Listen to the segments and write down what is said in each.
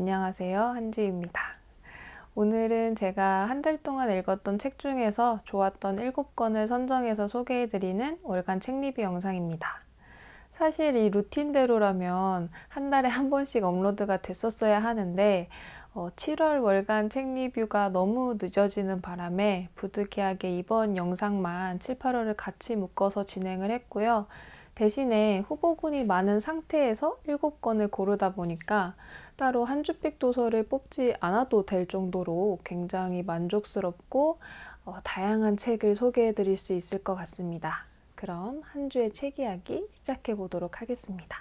안녕하세요. 한주입니다. 오늘은 제가 한 달 동안 읽었던 책 중에서 좋았던 7권을 선정해서 소개해드리는 월간 책 리뷰 영상입니다. 사실 이 루틴대로라면 한 달에 한 번씩 업로드가 됐었어야 하는데 7월 월간 책 리뷰가 너무 늦어지는 바람에 부득이하게 이번 영상만 7, 8월을 같이 묶어서 진행을 했고요. 대신에 후보군이 많은 상태에서 7권을 고르다 보니까 따로 한 주픽 도서를 뽑지 않아도 될 정도로 굉장히 만족스럽고 다양한 책을 소개해 드릴 수 있을 것 같습니다. 그럼 한 주의 책 이야기 시작해 보도록 하겠습니다.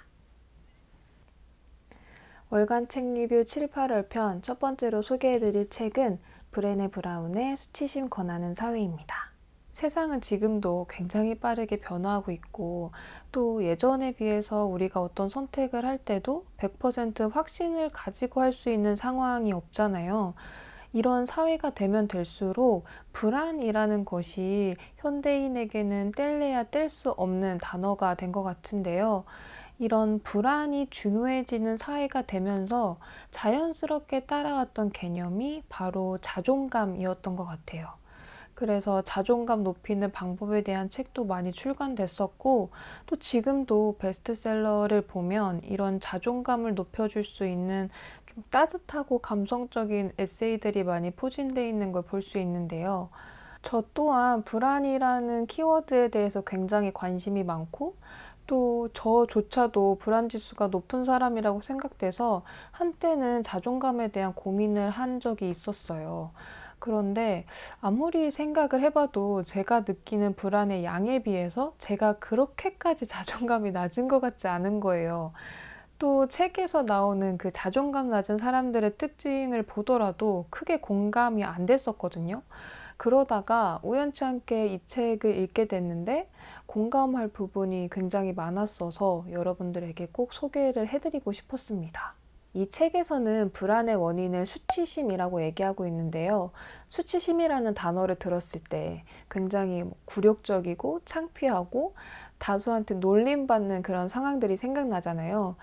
월간 책 리뷰 7, 8월 편 첫 번째로 소개해 드릴 책은 브레네 브라운의 수치심 권하는 사회입니다. 세상은 지금도 굉장히 빠르게 변화하고 있고 또 예전에 비해서 우리가 어떤 선택을 할 때도 100% 확신을 가지고 할 수 있는 상황이 없잖아요. 이런 사회가 되면 될수록 불안이라는 것이 현대인에게는 뗄래야 뗄 수 없는 단어가 된 것 같은데요. 이런 불안이 중요해지는 사회가 되면서 자연스럽게 따라왔던 개념이 바로 자존감이었던 것 같아요. 그래서 자존감 높이는 방법에 대한 책도 많이 출간됐었고, 또 지금도 베스트셀러를 보면 이런 자존감을 높여줄 수 있는 좀 따뜻하고 감성적인 에세이들이 많이 포진되어 있는 걸 볼 수 있는데요. 저 또한 불안이라는 키워드에 대해서 굉장히 관심이 많고, 또 저조차도 불안 지수가 높은 사람이라고 생각돼서 한때는 자존감에 대한 고민을 한 적이 있었어요. 그런데 아무리 생각을 해봐도 제가 느끼는 불안의 양에 비해서 제가 그렇게까지 자존감이 낮은 것 같지 않은 거예요. 또 책에서 나오는 그 자존감 낮은 사람들의 특징을 보더라도 크게 공감이 안 됐었거든요. 그러다가 우연치 않게 이 책을 읽게 됐는데 공감할 부분이 굉장히 많았어서 여러분들에게 꼭 소개를 해드리고 싶었습니다. 이 책에서는 불안의 원인을 수치심이라고 얘기하고 있는데요. 수치심이라는 단어를 들었을 때 굉장히 굴욕적이고 창피하고 다수한테 놀림받는 그런 상황들이 생각나잖아요.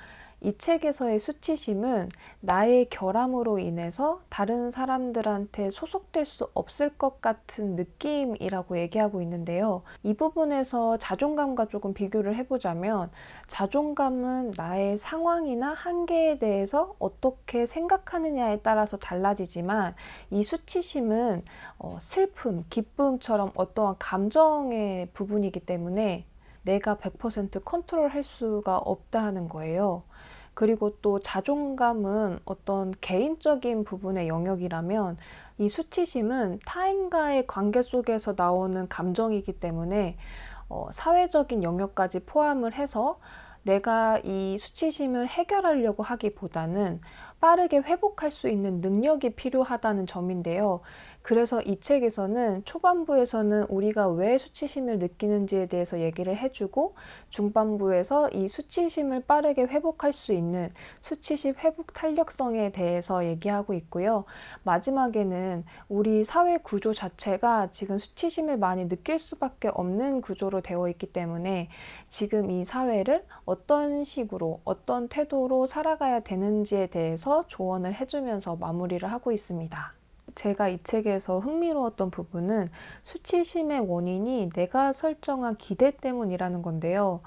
이 책에서의 수치심은 나의 결함으로 인해서 다른 사람들한테 소속될 수 없을 것 같은 느낌이라고 얘기하고 있는데요. 이 부분에서 자존감과 조금 비교를 해보자면 자존감은 나의 상황이나 한계에 대해서 어떻게 생각하느냐에 따라서 달라지지만 이 수치심은 슬픔, 기쁨처럼 어떠한 감정의 부분이기 때문에 내가 100% 컨트롤할 수가 없다는 거예요. 그리고 또 자존감은 어떤 개인적인 부분의 영역이라면 이 수치심은 타인과의 관계 속에서 나오는 감정이기 때문에 사회적인 영역까지 포함을 해서 내가 이 수치심을 해결하려고 하기보다는 빠르게 회복할 수 있는 능력이 필요하다는 점인데요. 그래서 이 책에서는 초반부에서는 우리가 왜 수치심을 느끼는지에 대해서 얘기를 해주고 중반부에서 이 수치심을 빠르게 회복할 수 있는 수치심 회복 탄력성에 대해서 얘기하고 있고요. 마지막에는 우리 사회 구조 자체가 지금 수치심을 많이 느낄 수밖에 없는 구조로 되어 있기 때문에 지금 이 사회를 어떤 식으로 어떤 태도로 살아가야 되는지에 대해서 조언을 해주면서 마무리를 하고 있습니다. 제가 이 책에서 흥미로웠던 부분은 수치심의 원인이 내가 설정한 기대 때문이라는 건데요.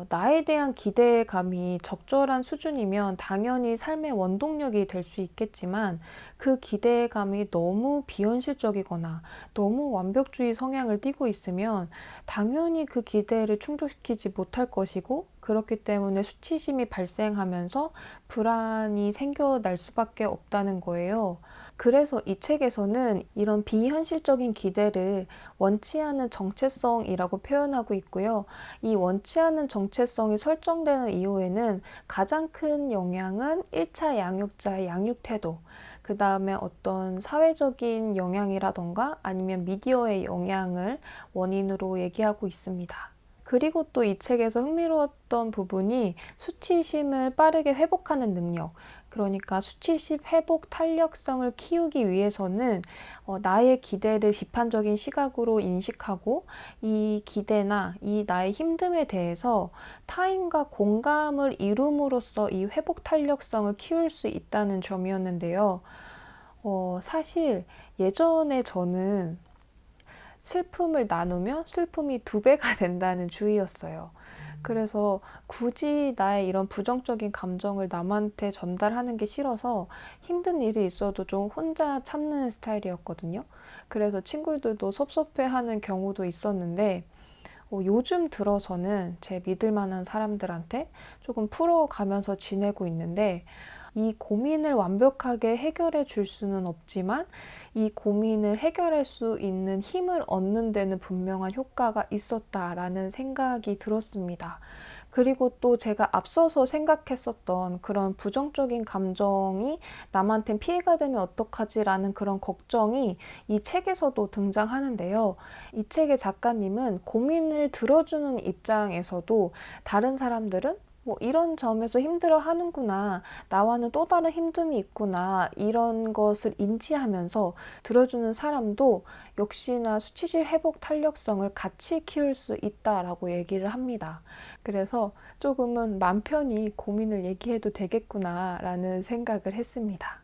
나에 대한 기대감이 적절한 수준이면 당연히 삶의 원동력이 될 수 있겠지만 그 기대감이 너무 비현실적이거나 너무 완벽주의 성향을 띠고 있으면 당연히 그 기대를 충족시키지 못할 것이고 그렇기 때문에 수치심이 발생하면서 불안이 생겨날 수밖에 없다는 거예요. 그래서 이 책에서는 이런 비현실적인 기대를 원치 않은 정체성이라고 표현하고 있고요. 이 원치 않은 정체성이 설정되는 이유에는 가장 큰 영향은 1차 양육자의 양육 태도, 그 다음에 어떤 사회적인 영향이라던가 아니면 미디어의 영향을 원인으로 얘기하고 있습니다. 그리고 또 이 책에서 흥미로웠던 부분이 수치심을 빠르게 회복하는 능력, 그러니까 수치심 회복 탄력성을 키우기 위해서는 나의 기대를 비판적인 시각으로 인식하고 이 기대나 이 나의 힘듦에 대해서 타인과 공감을 이룸으로써 이 회복 탄력성을 키울 수 있다는 점이었는데요. 사실 예전에 저는 슬픔을 나누면 슬픔이 2배가 된다는 주의였어요. 그래서 굳이 나의 이런 부정적인 감정을 남한테 전달하는 게 싫어서 힘든 일이 있어도 좀 혼자 참는 스타일이었거든요. 그래서 친구들도 섭섭해하는 경우도 있었는데 요즘 들어서는 제 믿을 만한 사람들한테 조금 풀어가면서 지내고 있는데 이 고민을 완벽하게 해결해 줄 수는 없지만 이 고민을 해결할 수 있는 힘을 얻는 데는 분명한 효과가 있었다라는 생각이 들었습니다. 그리고 또 제가 앞서서 생각했었던 그런 부정적인 감정이 남한텐 피해가 되면 어떡하지라는 그런 걱정이 이 책에서도 등장하는데요. 이 책의 작가님은 고민을 들어주는 입장에서도 다른 사람들은 이런 점에서 힘들어 하는구나. 나와는 또 다른 힘듦이 있구나. 이런 것을 인지하면서 들어주는 사람도 역시나 수치심 회복 탄력성을 같이 키울 수 있다라고 얘기를 합니다. 그래서 조금은 맘 편히 고민을 얘기해도 되겠구나라는 생각을 했습니다.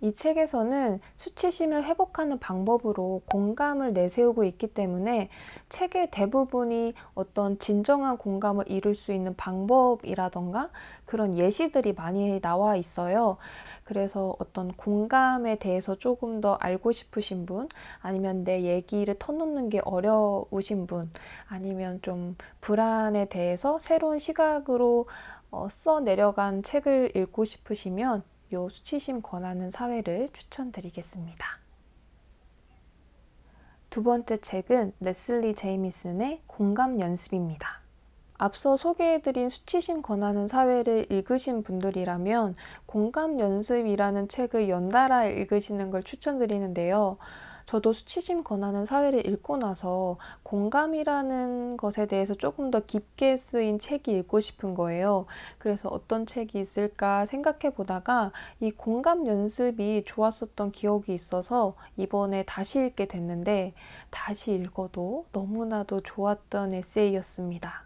이 책에서는 수치심을 회복하는 방법으로 공감을 내세우고 있기 때문에 책의 대부분이 어떤 진정한 공감을 이룰 수 있는 방법이라던가 그런 예시들이 많이 나와 있어요. 그래서 어떤 공감에 대해서 조금 더 알고 싶으신 분, 아니면 내 얘기를 터놓는 게 어려우신 분, 아니면 좀 불안에 대해서 새로운 시각으로 써 내려간 책을 읽고 싶으시면 요 수치심 권하는 사회를 추천드리겠습니다. 2번째 책은 레슬리 제이미슨의 공감 연습입니다. 앞서 소개해드린 수치심 권하는 사회를 읽으신 분들이라면 공감 연습이라는 책을 연달아 읽으시는 걸 추천드리는데요. 저도 수치심 권하는 사회를 읽고 나서 공감이라는 것에 대해서 조금 더 깊게 쓰인 책이 읽고 싶은 거예요. 그래서 어떤 책이 있을까 생각해 보다가 이 공감 연습이 좋았었던 기억이 있어서 이번에 다시 읽게 됐는데 다시 읽어도 너무나도 좋았던 에세이였습니다.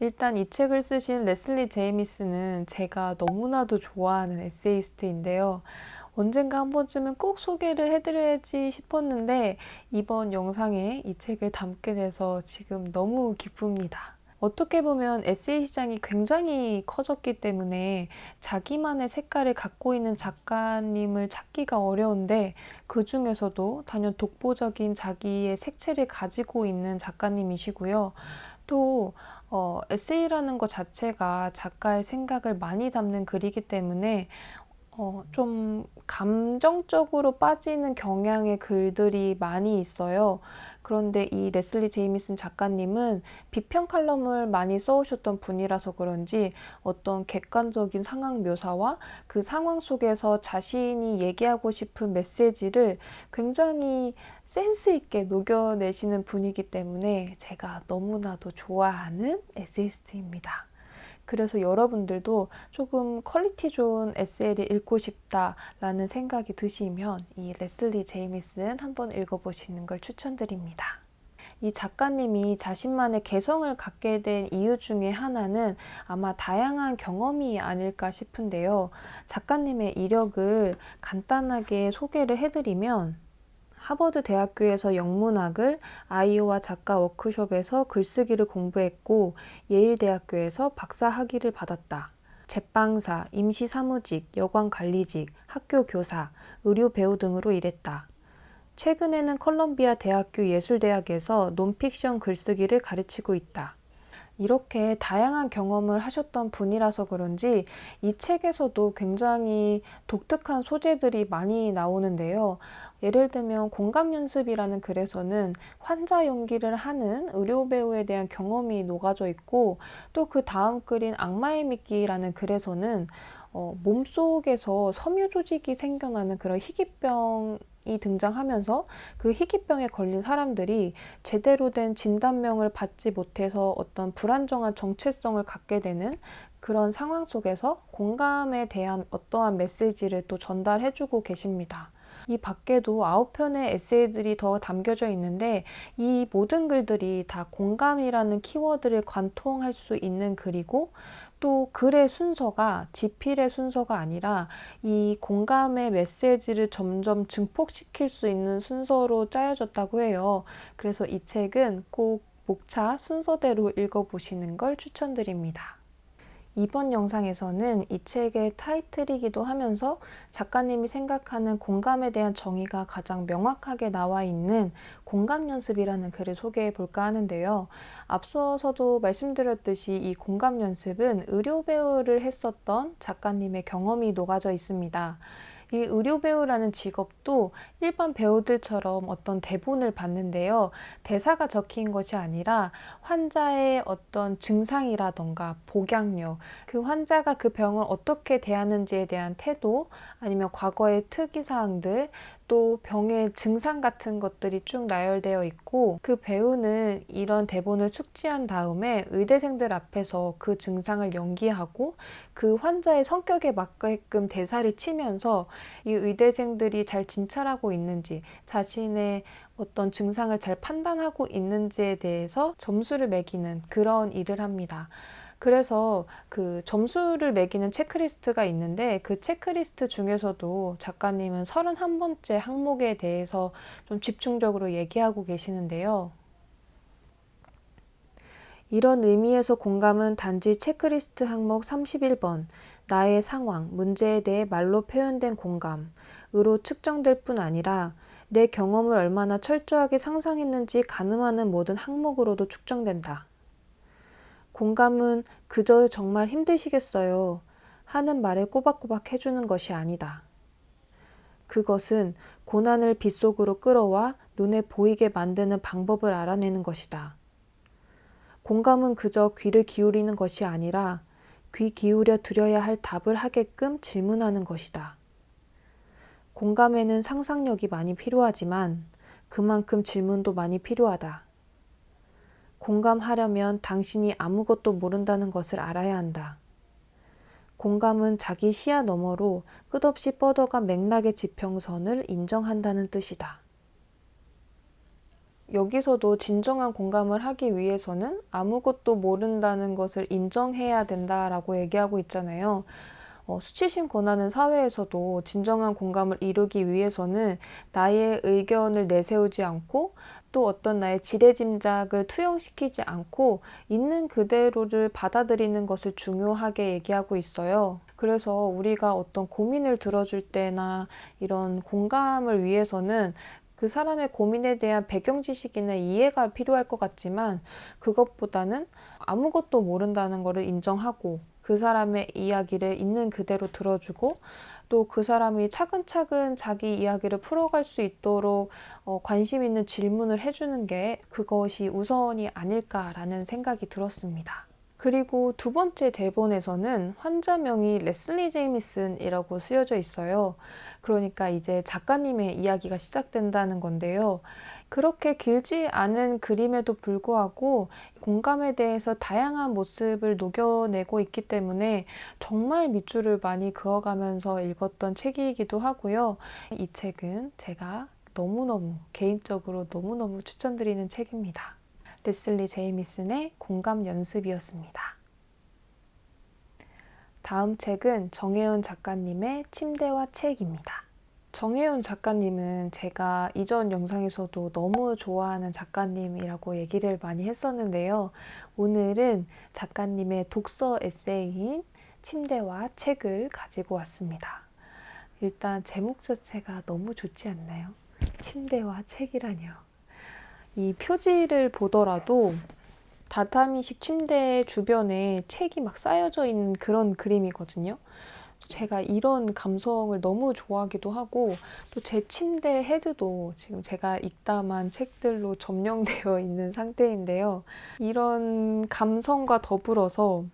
일단 이 책을 쓰신 레슬리 제이미스는 제가 너무나도 좋아하는 에세이스트인데요. 언젠가 한 번쯤은 꼭 소개를 해드려야지 싶었는데 이번 영상에 이 책을 담게 돼서 지금 너무 기쁩니다. 어떻게 보면 에세이 시장이 굉장히 커졌기 때문에 자기만의 색깔을 갖고 있는 작가님을 찾기가 어려운데 그 중에서도 단연 독보적인 자기의 색채를 가지고 있는 작가님이시고요. 또 에세이라는 것 자체가 작가의 생각을 많이 담는 글이기 때문에 좀 감정적으로 빠지는 경향의 글들이 많이 있어요. 그런데 이 레슬리 제이미슨 작가님은 비평 칼럼을 많이 써오셨던 분이라서 그런지 어떤 객관적인 상황 묘사와 그 상황 속에서 자신이 얘기하고 싶은 메시지를 굉장히 센스 있게 녹여내시는 분이기 때문에 제가 너무나도 좋아하는 에세이스트입니다. 그래서 여러분들도 조금 퀄리티 좋은 에세이를 읽고 싶다라는 생각이 드시면 이 레슬리 제이미슨 한번 읽어보시는 걸 추천드립니다. 이 작가님이 자신만의 개성을 갖게 된 이유 중에 하나는 아마 다양한 경험이 아닐까 싶은데요. 작가님의 이력을 간단하게 소개를 해드리면 하버드 대학교에서 영문학을, 아이오와 작가 워크숍에서 글쓰기를 공부했고 예일 대학교에서 박사 학위를 받았다. 제빵사, 임시사무직, 여관관리직, 학교 교사, 의료 배우 등으로 일했다. 최근에는 컬럼비아 대학교 예술대학에서 논픽션 글쓰기를 가르치고 있다. 이렇게 다양한 경험을 하셨던 분이라서 그런지 이 책에서도 굉장히 독특한 소재들이 많이 나오는데요. 예를 들면 공감연습이라는 글에서는 환자 연기를 하는 의료 배우에 대한 경험이 녹아져 있고 또 그 다음 글인 악마의 미끼라는 글에서는 몸속에서 섬유 조직이 생겨나는 그런 희귀병이 등장하면서 그 희귀병에 걸린 사람들이 제대로 된 진단명을 받지 못해서 어떤 불안정한 정체성을 갖게 되는 그런 상황 속에서 공감에 대한 어떠한 메시지를 또 전달해주고 계십니다. 이 밖에도 9편의 에세이들이 더 담겨져 있는데 이 모든 글들이 다 공감이라는 키워드를 관통할 수 있는 글이고 또 글의 순서가 지필의 순서가 아니라 이 공감의 메시지를 점점 증폭시킬 수 있는 순서로 짜여졌다고 해요. 그래서 이 책은 꼭 목차 순서대로 읽어보시는 걸 추천드립니다. 이번 영상에서는 이 책의 타이틀이기도 하면서 작가님이 생각하는 공감에 대한 정의가 가장 명확하게 나와 있는 공감 연습이라는 글을 소개해 볼까 하는데요. 앞서서도 말씀드렸듯이 이 공감 연습은 의료 배우를 했었던 작가님의 경험이 녹아져 있습니다. 이 의료 배우라는 직업도 일반 배우들처럼 어떤 대본을 받는데요. 대사가 적힌 것이 아니라 환자의 어떤 증상이라던가 복약력, 그 환자가 그 병을 어떻게 대하는지에 대한 태도, 아니면 과거의 특이사항들, 또 병의 증상 같은 것들이 쭉 나열되어 있고 그 배우는 이런 대본을 숙지한 다음에 의대생들 앞에서 그 증상을 연기하고 그 환자의 성격에 맞게끔 대사를 치면서 이 의대생들이 잘 진찰하고 있는지 자신의 어떤 증상을 잘 판단하고 있는지에 대해서 점수를 매기는 그런 일을 합니다. 그래서 그 점수를 매기는 체크리스트가 있는데 그 체크리스트 중에서도 작가님은 31번째 항목에 대해서 좀 집중적으로 얘기하고 계시는데요. 이런 의미에서 공감은 단지 체크리스트 항목 31번, 나의 상황, 문제에 대해 말로 표현된 공감으로 측정될 뿐 아니라 내 경험을 얼마나 철저하게 상상했는지 가늠하는 모든 항목으로도 측정된다. 공감은 그저 정말 힘드시겠어요 하는 말에 꼬박꼬박 해주는 것이 아니다. 그것은 고난을 빗속으로 끌어와 눈에 보이게 만드는 방법을 알아내는 것이다. 공감은 그저 귀를 기울이는 것이 아니라 귀 기울여 드려야 할 답을 하게끔 질문하는 것이다. 공감에는 상상력이 많이 필요하지만 그만큼 질문도 많이 필요하다. 공감하려면 당신이 아무것도 모른다는 것을 알아야 한다. 공감은 자기 시야 너머로 끝없이 뻗어간 맥락의 지평선을 인정한다는 뜻이다. 여기서도 진정한 공감을 하기 위해서는 아무것도 모른다는 것을 인정해야 된다라고 얘기하고 있잖아요. 수치심 권하는 사회에서도 진정한 공감을 이루기 위해서는 나의 의견을 내세우지 않고 또 어떤 나의 지레짐작을 투영시키지 않고 있는 그대로를 받아들이는 것을 중요하게 얘기하고 있어요. 그래서 우리가 어떤 고민을 들어줄 때나 이런 공감을 위해서는 그 사람의 고민에 대한 배경 지식이나 이해가 필요할 것 같지만 그것보다는 아무것도 모른다는 것을 인정하고 그 사람의 이야기를 있는 그대로 들어주고 또 그 사람이 차근차근 자기 이야기를 풀어갈 수 있도록 관심 있는 질문을 해주는 게 그것이 우선이 아닐까라는 생각이 들었습니다. 그리고 두 번째 대본에서는 환자명이 레슬리 제이미슨이라고 쓰여져 있어요. 그러니까 이제 작가님의 이야기가 시작된다는 건데요. 그렇게 길지 않은 그림에도 불구하고 공감에 대해서 다양한 모습을 녹여내고 있기 때문에 정말 밑줄을 많이 그어가면서 읽었던 책이기도 하고요. 이 책은 제가 너무너무 개인적으로 너무너무 추천드리는 책입니다. 레슬리 제이미슨의 공감 연습이었습니다. 다음 책은 정혜운 작가님의 침대와 책입니다. 정혜운 작가님은 제가 이전 영상에서도 너무 좋아하는 작가님이라고 얘기를 많이 했었는데요. 오늘은 작가님의 독서 에세이인 침대와 책을 가지고 왔습니다. 일단 제목 자체가 너무 좋지 않나요? 침대와 책이라뇨. 이 표지를 보더라도 다타미식 침대 주변에 책이 막 쌓여져 있는 그런 그림이거든요. 제가 이런 감성을 너무 좋아하기도 하고 또 제 침대 헤드도 지금 제가 읽다만 책들로 점령되어 있는 상태인데요. 이런 감성과 더불어서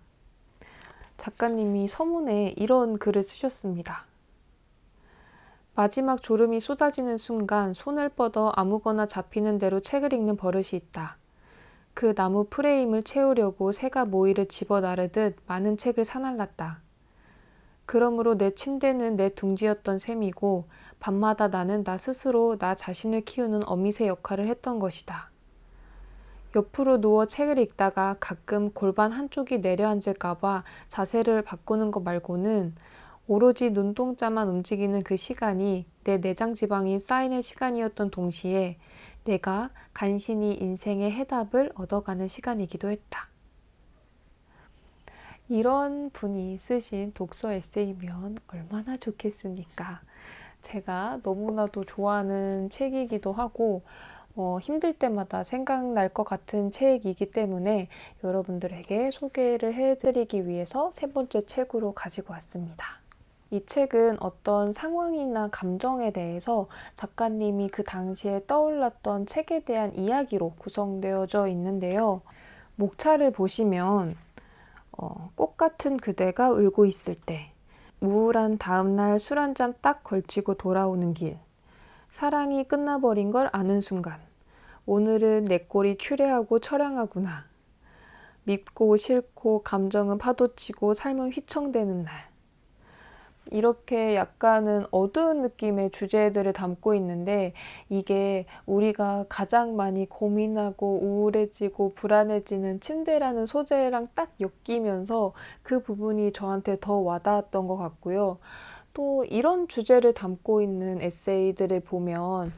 작가님이 서문에 이런 글을 쓰셨습니다. 마지막 졸음이 쏟아지는 순간 손을 뻗어 아무거나 잡히는 대로 책을 읽는 버릇이 있다. 그 나무 프레임을 채우려고 새가 모이를 집어 나르듯 많은 책을 사날랐다. 그러므로 내 침대는 내 둥지였던 셈이고 밤마다 나는 나 스스로 나 자신을 키우는 어미새 역할을 했던 것이다. 옆으로 누워 책을 읽다가 가끔 골반 한쪽이 내려앉을까봐 자세를 바꾸는 것 말고는 오로지 눈동자만 움직이는 그 시간이 내 내장 지방이 쌓이는 시간이었던 동시에 내가 간신히 인생의 해답을 얻어가는 시간이기도 했다. 이런 분이 쓰신 독서 에세이면 얼마나 좋겠습니까? 제가 너무나도 좋아하는 책이기도 하고 힘들 때마다 생각날 것 같은 책이기 때문에 여러분들에게 소개를 해드리기 위해서 세 번째 책으로 가지고 왔습니다. 이 책은 어떤 상황이나 감정에 대해서 작가님이 그 당시에 떠올랐던 책에 대한 이야기로 구성되어져 있는데요. 목차를 보시면 꽃 같은 그대가 울고 있을 때, 우울한 다음날 술 한잔 딱 걸치고 돌아오는 길, 사랑이 끝나버린 걸 아는 순간, 오늘은 내 꼴이 추레하고 처량하구나, 밉고 싫고 감정은 파도치고 삶은 휘청대는 날, 이렇게 약간은 어두운 느낌의 주제들을 담고 있는데 이게 우리가 가장 많이 고민하고 우울해지고 불안해지는 침대라는 소재랑 딱 엮이면서 그 부분이 저한테 더 와닿았던 것 같고요. 또 이런 주제를 담고 있는 에세이들을 보면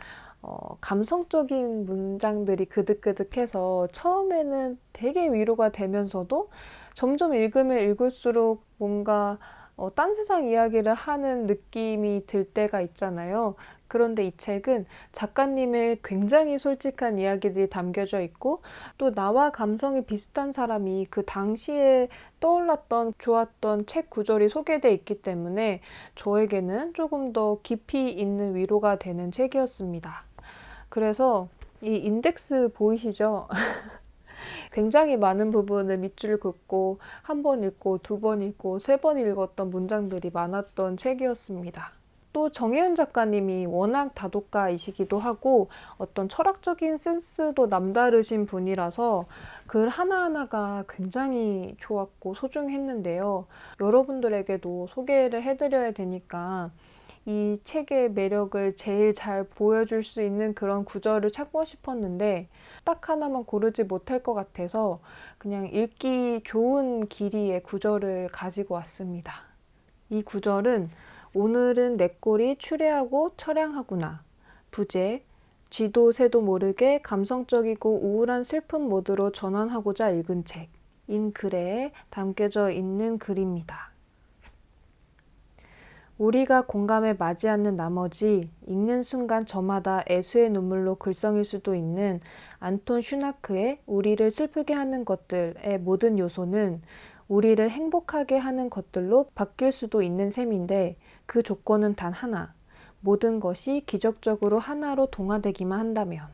감성적인 문장들이 그득그득해서 처음에는 되게 위로가 되면서도 점점 읽으면 읽을수록 뭔가 딴 세상 이야기를 하는 느낌이 들 때가 있잖아요. 그런데 이 책은 작가님의 굉장히 솔직한 이야기들이 담겨져 있고 또 나와 감성이 비슷한 사람이 그 당시에 떠올랐던 좋았던 책 구절이 소개되어 있기 때문에 저에게는 조금 더 깊이 있는 위로가 되는 책이었습니다. 그래서 이 인덱스 보이시죠? 굉장히 많은 부분을 밑줄 긋고 한 번 읽고 두 번 읽고 세 번 읽었던 문장들이 많았던 책이었습니다. 또 정혜윤 작가님이 워낙 다독가이시기도 하고 어떤 철학적인 센스도 남다르신 분이라서 글 하나하나가 굉장히 좋았고 소중했는데요. 여러분들에게도 소개를 해드려야 되니까 이 책의 매력을 제일 잘 보여줄 수 있는 그런 구절을 찾고 싶었는데 딱 하나만 고르지 못할 것 같아서 그냥 읽기 좋은 길이의 구절을 가지고 왔습니다. 이 구절은 오늘은 내 꼴이 추레하고 처량하구나. 부제, 쥐도 새도 모르게 감성적이고 우울한 슬픈 모드로 전환하고자 읽은 책. 인 글에 담겨져 있는 글입니다. 우리가 공감에 맞지 않는 나머지 읽는 순간 저마다 애수의 눈물로 글썽일 수도 있는 안톤 슈나크의 우리를 슬프게 하는 것들의 모든 요소는 우리를 행복하게 하는 것들로 바뀔 수도 있는 셈인데 그 조건은 단 하나, 모든 것이 기적적으로 하나로 동화되기만 한다면.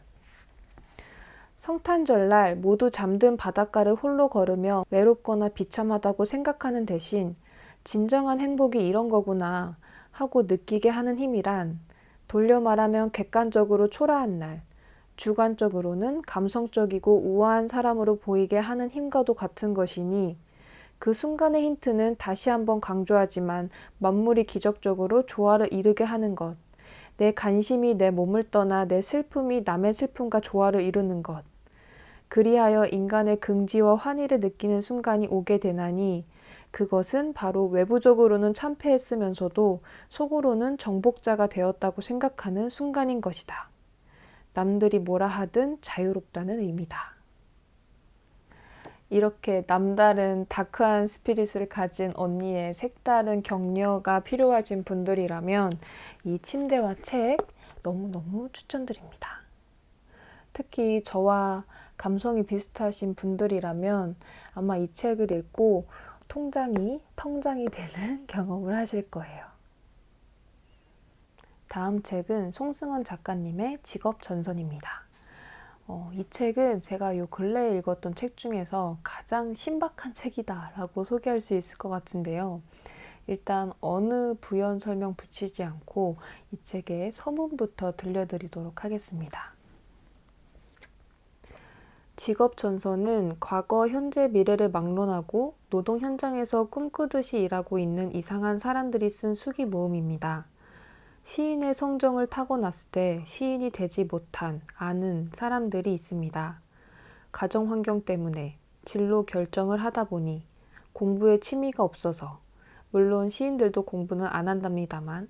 성탄절날 모두 잠든 바닷가를 홀로 걸으며 외롭거나 비참하다고 생각하는 대신 진정한 행복이 이런 거구나 하고 느끼게 하는 힘이란 돌려 말하면 객관적으로 초라한 날, 주관적으로는 감성적이고 우아한 사람으로 보이게 하는 힘과도 같은 것이니 그 순간의 힌트는 다시 한번 강조하지만 만물이 기적적으로 조화를 이루게 하는 것, 내 관심이 내 몸을 떠나 내 슬픔이 남의 슬픔과 조화를 이루는 것, 그리하여 인간의 긍지와 환희를 느끼는 순간이 오게 되나니 그것은 바로 외부적으로는 참패했으면서도 속으로는 정복자가 되었다고 생각하는 순간인 것이다. 남들이 뭐라 하든 자유롭다는 의미다. 이렇게 남다른 다크한 스피릿을 가진 언니의 색다른 격려가 필요하신 분들이라면 이 침대와 책 너무너무 추천드립니다. 특히 저와 감성이 비슷하신 분들이라면 아마 이 책을 읽고 통장이 텅장이 되는 경험을 하실 거예요. 다음 책은 송승헌 작가님의 직업전선입니다. 이 책은 제가 요 근래에 읽었던 책 중에서 가장 신박한 책이다 라고 소개할 수 있을 것 같은데요. 일단 어느 부연 설명 붙이지 않고 이 책의 서문부터 들려드리도록 하겠습니다. 직업 전선은 과거, 현재, 미래를 막론하고 노동 현장에서 꿈꾸듯이 일하고 있는 이상한 사람들이 쓴 수기 모음입니다. 시인의 성정을 타고났을 때 시인이 되지 못한 아는 사람들이 있습니다. 가정 환경 때문에, 진로 결정을 하다 보니, 공부에 취미가 없어서, 물론 시인들도 공부는 안 한답니다만,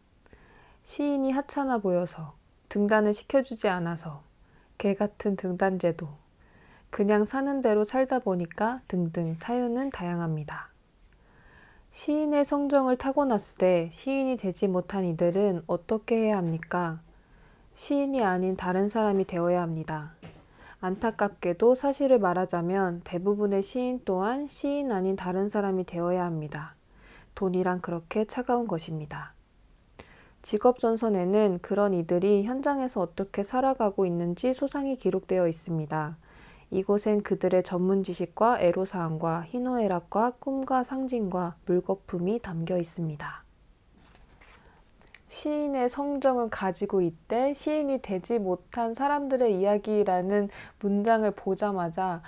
시인이 하찮아 보여서, 등단을 시켜주지 않아서, 개 같은 등단제도, 그냥 사는 대로 살다 보니까 등등 사유는 다양합니다. 시인의 성정을 타고났을 때 시인이 되지 못한 이들은 어떻게 해야 합니까? 시인이 아닌 다른 사람이 되어야 합니다. 안타깝게도 사실을 말하자면 대부분의 시인 또한 시인 아닌 다른 사람이 되어야 합니다. 돈이란 그렇게 차가운 것입니다. 직업 전선에는 그런 이들이 현장에서 어떻게 살아가고 있는지 소상히 기록되어 있습니다. 이곳엔 그들의 전문 지식과 애로사항과 희노애락과 꿈과 상징과 물거품이 담겨 있습니다. 시인의 성정은 가지고 있대 시인이 되지 못한 사람들의 이야기라는 문장을 보자마자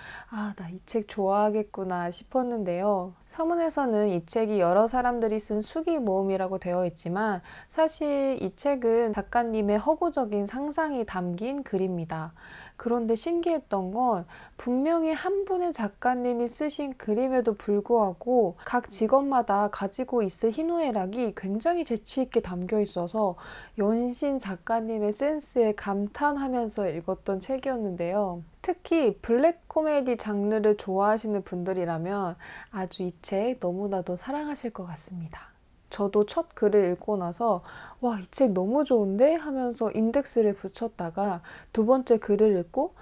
나 이 책 좋아하겠구나 싶었는데요. 서문에서는 이 책이 여러 사람들이 쓴 수기 모음이라고 되어 있지만 사실 이 책은 작가님의 허구적인 상상이 담긴 글입니다. 그런데 신기했던 건 분명히 한 분의 작가님이 쓰신 글임에도 불구하고 각 직업마다 가지고 있을 희노애락이 굉장히 재치있게 담겨 있어서 연신 작가님의 센스에 감탄하면서 읽었던 책이었는데요. 특히 블랙 코미디 장르를 좋아하시는 분들이라면 아주 이 책 너무나도 사랑하실 것 같습니다. 저도 첫 글을 읽고 나서 와, 이 책 너무 좋은데? 하면서 인덱스를 붙였다가 두 번째 글을 읽고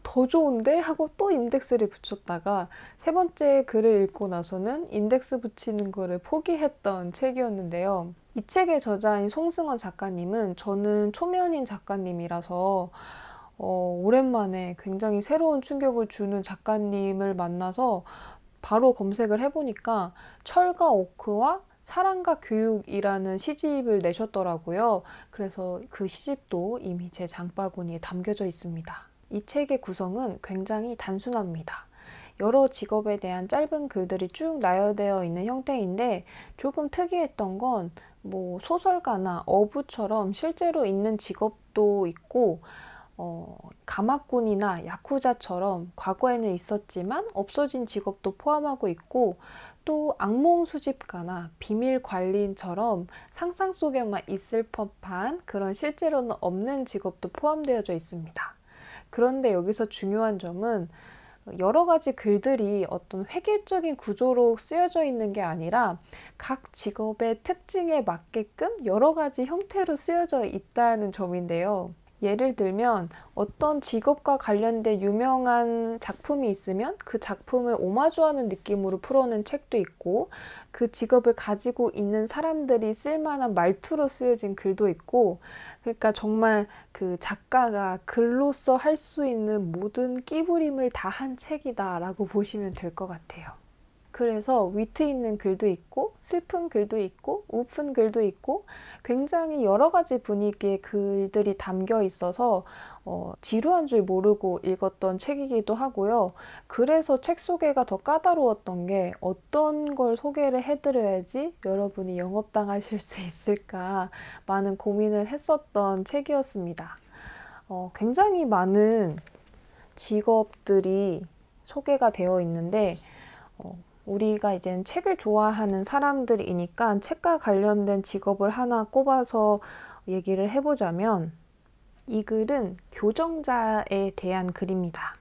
더 좋은데? 하고 또 인덱스를 붙였다가 세 번째 글을 읽고 나서는 인덱스 붙이는 거를 포기했던 책이었는데요. 이 책의 저자인 송승헌 작가님은 저는 초면인 작가님이라서 오랜만에 굉장히 새로운 충격을 주는 작가님을 만나서 바로 검색을 해보니까 철과 오크와 사랑과 교육이라는 시집을 내셨더라고요. 그래서 그 시집도 이미 제 장바구니에 담겨져 있습니다. 이 책의 구성은 굉장히 단순합니다. 여러 직업에 대한 짧은 글들이 쭉 나열되어 있는 형태인데 조금 특이했던 건 소설가나 어부처럼 실제로 있는 직업도 있고 가마꾼이나 야쿠자처럼 과거에는 있었지만 없어진 직업도 포함하고 있고 또 악몽 수집가나 비밀 관리인처럼 상상 속에만 있을 법한 그런 실제로는 없는 직업도 포함되어져 있습니다. 그런데 여기서 중요한 점은 여러 가지 글들이 어떤 획일적인 구조로 쓰여져 있는 게 아니라 각 직업의 특징에 맞게끔 여러 가지 형태로 쓰여져 있다는 점인데요. 예를 들면 어떤 직업과 관련된 유명한 작품이 있으면 그 작품을 오마주하는 느낌으로 풀어낸 책도 있고 그 직업을 가지고 있는 사람들이 쓸만한 말투로 쓰여진 글도 있고 그러니까 정말 그 작가가 글로써 할 수 있는 모든 끼부림을 다 한 책이다라고 보시면 될 것 같아요. 그래서 위트 있는 글도 있고 슬픈 글도 있고 우픈 글도 있고 굉장히 여러 가지 분위기의 글들이 담겨 있어서 지루한 줄 모르고 읽었던 책이기도 하고요. 그래서 책 소개가 더 까다로웠던 게 어떤 걸 소개를 해드려야지 여러분이 영업당하실 수 있을까 많은 고민을 했었던 책이었습니다. 굉장히 많은 직업들이 소개가 되어 있는데 우리가 이제 책을 좋아하는 사람들이니까 책과 관련된 직업을 하나 꼽아서 얘기를 해보자면 이 글은 교정자에 대한 글입니다.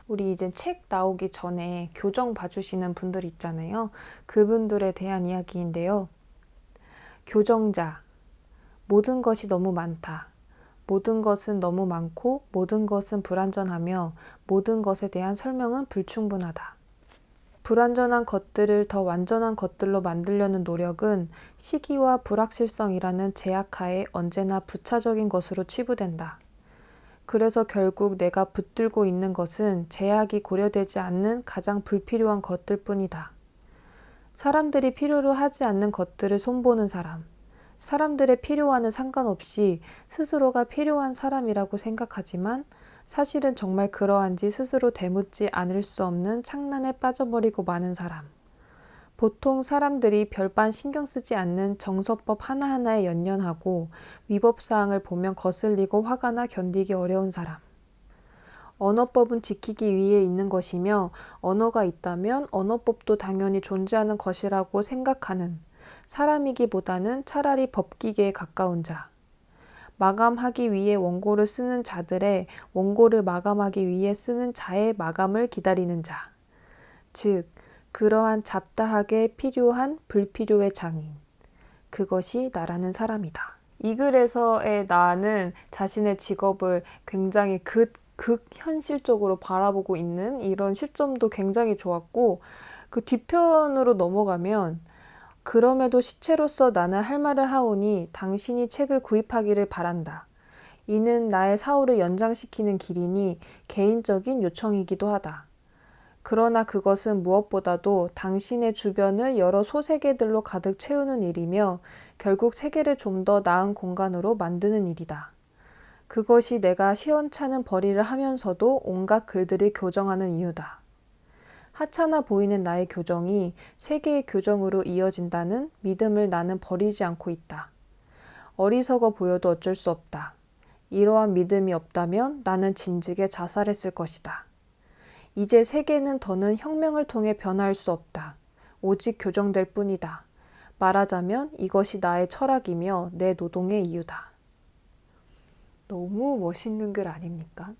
우리 이제 책 나오기 전에 교정 봐주시는 분들 있잖아요. 그분들에 대한 이야기인데요. 교정자, 모든 것이 너무 많다. 모든 것은 너무 많고 모든 것은 불완전하며 모든 것에 대한 설명은 불충분하다. 불완전한 것들을 더 완전한 것들로 만들려는 노력은 시기와 불확실성이라는 제약하에 언제나 부차적인 것으로 치부된다. 그래서 결국 내가 붙들고 있는 것은 제약이 고려되지 않는 가장 불필요한 것들 뿐이다. 사람들이 필요로 하지 않는 것들을 손보는 사람, 사람들의 필요와는 상관없이 스스로가 필요한 사람이라고 생각하지만 사실은 정말 그러한지 스스로 되묻지 않을 수 없는 창란에 빠져버리고 마는 사람. 보통 사람들이 별반 신경 쓰지 않는 정서법 하나하나에 연연하고 위법사항을 보면 거슬리고 화가 나 견디기 어려운 사람. 언어법은 지키기 위해 있는 것이며 언어가 있다면 언어법도 당연히 존재하는 것이라고 생각하는 사람이기보다는 차라리 법기계에 가까운 자. 마감하기 위해 원고를 쓰는 자들의 원고를 마감하기 위해 쓰는 자의 마감을 기다리는 자. 즉, 그러한 잡다하게 필요한 불필요의 장인. 그것이 나라는 사람이다. 이 글에서의 나는 자신의 직업을 굉장히 극현실적으로 바라보고 있는 이런 시점도 굉장히 좋았고, 그 뒤편으로 넘어가면 그럼에도 시체로서 나는 할 말을 하오니 당신이 책을 구입하기를 바란다. 이는 나의 사후를 연장시키는 길이니 개인적인 요청이기도 하다. 그러나 그것은 무엇보다도 당신의 주변을 여러 소세계들로 가득 채우는 일이며 결국 세계를 좀 더 나은 공간으로 만드는 일이다. 그것이 내가 시원찮은 벌이를 하면서도 온갖 글들을 교정하는 이유다. 하찮아 보이는 나의 교정이 세계의 교정으로 이어진다는 믿음을 나는 버리지 않고 있다. 어리석어 보여도 어쩔 수 없다. 이러한 믿음이 없다면 나는 진즉에 자살했을 것이다. 이제 세계는 더는 혁명을 통해 변화할 수 없다. 오직 교정될 뿐이다. 말하자면 이것이 나의 철학이며 내 노동의 이유다. 너무 멋있는 글 아닙니까?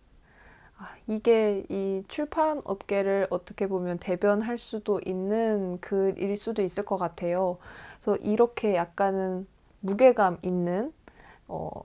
이게 이 출판 업계를 어떻게 보면 대변할 수도 있는 글일 수도 있을 것 같아요. 그래서 이렇게 약간은 무게감 있는